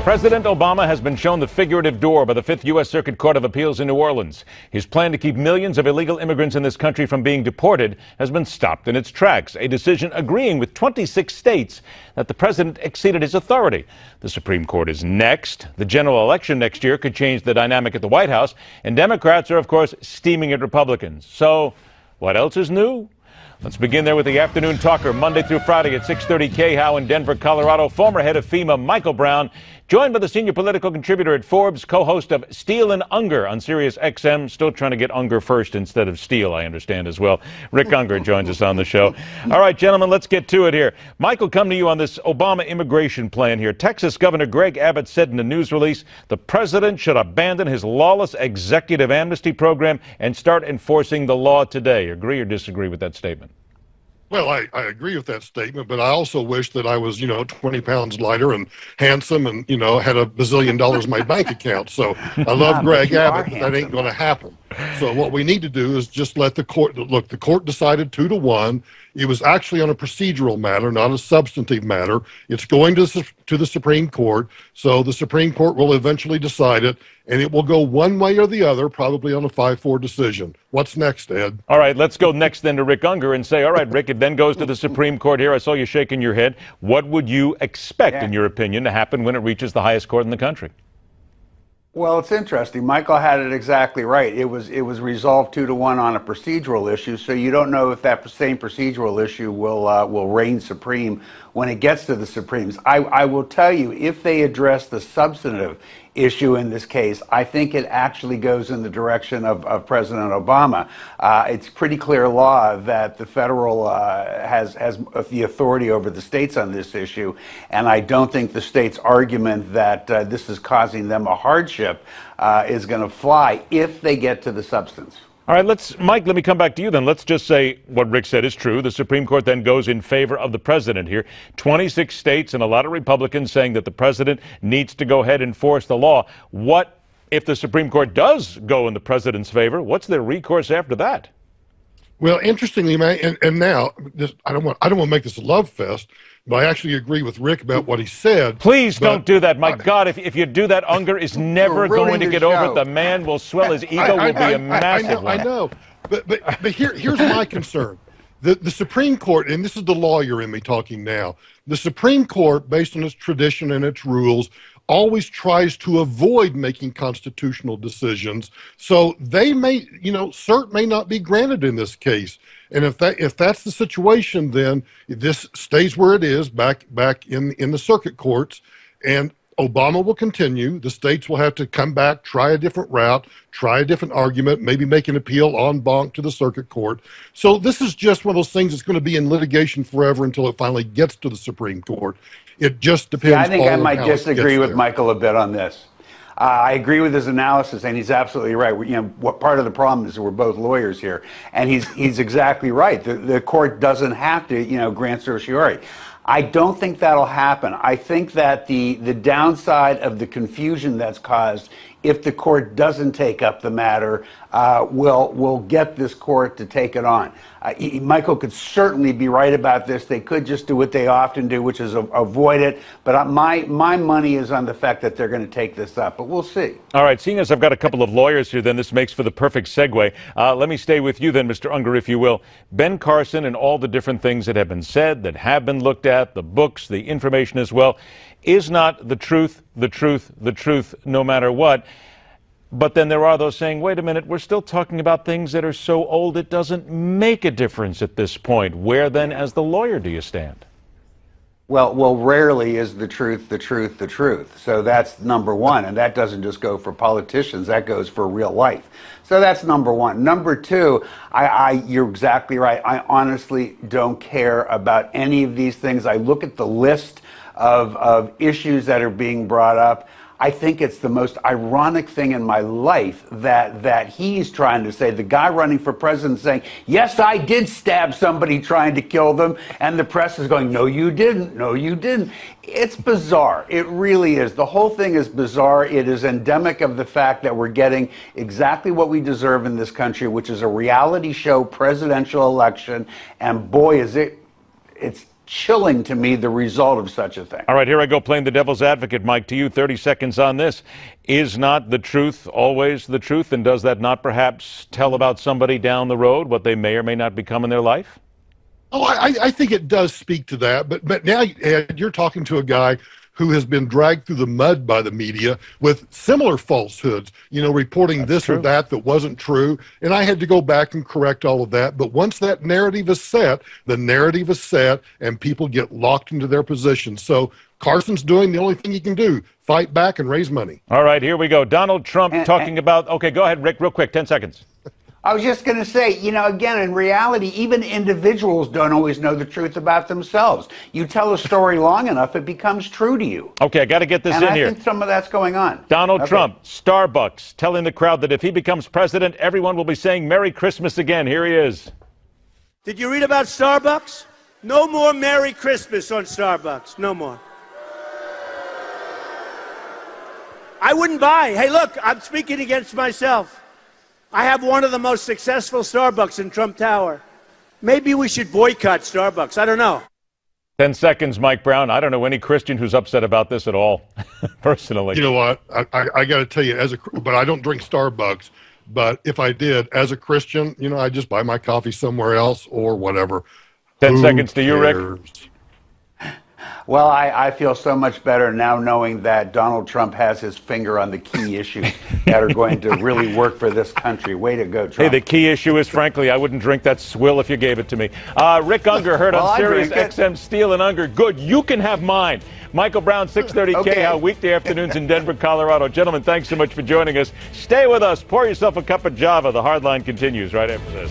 President Obama has been shown the figurative door by the Fifth U.S. Circuit Court of Appeals in New Orleans. His plan to keep millions of illegal immigrants in this country from being deported has been stopped in its tracks, a decision agreeing with 26 states that the president exceeded his authority. The Supreme Court is next. The general election next year could change the dynamic at the White House, and Democrats are, of course, steaming at Republicans. So, what else is new? Let's begin there with the Afternoon Talker, Monday through Friday at 6:30 KHOW in Denver, Colorado. Former head of FEMA, Michael Brown, joined by the senior political contributor at Forbes, co-host of Steele and Ungar on Sirius XM. Still trying to get Ungar first instead of Steele, I understand as well. Rick Ungar joins us on the show. All right, gentlemen, let's get to it here. Michael, come to you on this Obama immigration plan here. Texas Governor Greg Abbott said in a news release the president should abandon his lawless executive amnesty program and start enforcing the law today. Agree or disagree with that statement? Well, I agree with that statement, but I also wish that I was, 20 pounds lighter and handsome and, had $1 bazillion in my bank account. So I love Greg Abbott, but that ain't going to happen. So what we need to do is just let the court, look, the court decided 2-1. It was actually on a procedural matter, not a substantive matter. It's going to the Supreme Court. So the Supreme Court will eventually decide it, and it will go one way or the other, probably on a 5-4 decision. What's next, Ed? All right, let's go next then to Rick Ungar and say, all right, Rick, it then goes to the Supreme Court here. I saw you shaking your head. What would you expect, in your opinion, to happen when it reaches the highest court in the country? Well, it's interesting. Michael had it exactly right. It was resolved 2-1 on a procedural issue, so you don't know if that same procedural issue will reign supreme when it gets to the Supremes. I will tell you, if they address the substantive issue in this case, I think it actually goes in the direction of President Obama. It's pretty clear law that the federal has the authority over the states on this issue, and I don't think the states' argument that this is causing them a hardship is going to fly if they get to the substance. All right, Mike, let me come back to you then. Let's just say what Rick said is true. The Supreme Court then goes in favor of the president here. 26 states and a lot of Republicans saying that the president needs to go ahead and enforce the law. What if the Supreme Court does go in the president's favor? What's their recourse after that? Well, interestingly, man, and now I don't want to make this a love fest, but I actually agree with Rick about what he said. Please don't do that. My God, if you do that, Ungar is never going to get over it. The man will swell. His ego will be a massive one. I know. But here's my concern. The Supreme Court, and this is the lawyer in me talking now, the Supreme Court, based on its tradition and its rules, always tries to avoid making constitutional decisions. So they may, cert may not be granted in this case. And if that's the situation, then this stays where it is, back in the circuit courts, and Obama will continue. The states will have to come back, try a different route, try a different argument, maybe make an appeal en banc to the circuit court. So this is just one of those things that's going to be in litigation forever until it finally gets to the Supreme Court. It just depends. Yeah, I think I might disagree with Michael a bit on this. I agree with his analysis, and he's absolutely right. What part of the problem is that we're both lawyers here, and he's exactly right. The court doesn't have to, grant certiorari. I don't think that'll happen. I think that the downside of the confusion that's caused if the court doesn't take up the matter will get this court to take it on. Michael could certainly be right about this. They could just do what they often do, which is avoid it. But my money is on the fact that they're going to take this up. But we'll see. All right. Seeing as I've got a couple of lawyers here, then this makes for the perfect segue. Let me stay with you then, Mr. Ungar, if you will. Ben Carson and all the different things that have been said, that have been looked at, the books, the information as well, is not the truth, the truth, the truth, no matter what. But then there are those saying, wait a minute, we're still talking about things that are so old it doesn't make a difference at this point. Where then, as the lawyer, do you stand? Well, rarely is the truth the truth the truth. So that's number one, and that doesn't just go for politicians, that goes for real life. So that's number one. Number two, you're exactly right. I honestly don't care about any of these things. I look at the list of issues that are being brought up. I think it's the most ironic thing in my life that he's trying to say, the guy running for president saying, yes, I did stab somebody trying to kill them, and the press is going, no, you didn't, no, you didn't. It's bizarre. It really is. The whole thing is bizarre. It is endemic of the fact that we're getting exactly what we deserve in this country, which is a reality show presidential election, and boy, is it's chilling to me, the result of such a thing. All right, here I go playing the devil's advocate, Mike, to you. 30 seconds on this. Is not the truth always the truth? And does that not perhaps tell about somebody down the road, what they may or may not become in their life? Oh, I think it does speak to that. But now, Ed, you're talking to a guy who has been dragged through the mud by the media with similar falsehoods, reporting this or that wasn't true. And I had to go back and correct all of that. But once that narrative is set, the narrative is set, and people get locked into their positions. So Carson's doing the only thing he can do, fight back and raise money. All right, here we go. Donald Trump talking about, okay, go ahead, Rick, real quick, 10 seconds. I was just going to say, again, in reality, even individuals don't always know the truth about themselves. You tell a story long enough, it becomes true to you. Okay, I got to get this in here. And I think some of that's going on. Donald Trump, Starbucks, telling the crowd that if he becomes president, everyone will be saying Merry Christmas again. Here he is. Did you read about Starbucks? No more Merry Christmas on Starbucks. No more. I wouldn't buy. Hey, look, I'm speaking against myself. I have one of the most successful Starbucks in Trump Tower. Maybe we should boycott Starbucks. I don't know. 10 seconds, Mike Brown. I don't know any Christian who's upset about this at all, personally. You know what? I got to tell you, but I don't drink Starbucks. But if I did, as a Christian, I just buy my coffee somewhere else or whatever. 10 seconds to you, Rick. Well, I feel so much better now knowing that Donald Trump has his finger on the key issues that are going to really work for this country. Way to go, Trump. Hey, the key issue is, frankly, I wouldn't drink that swill if you gave it to me. Rick Ungar heard on Sirius XM Steel and Ungar. Good. You can have mine. Michael Brown, 6:30 KHOW, weekday afternoons in Denver, Colorado. Gentlemen, thanks so much for joining us. Stay with us. Pour yourself a cup of Java. The Hardline continues right after this.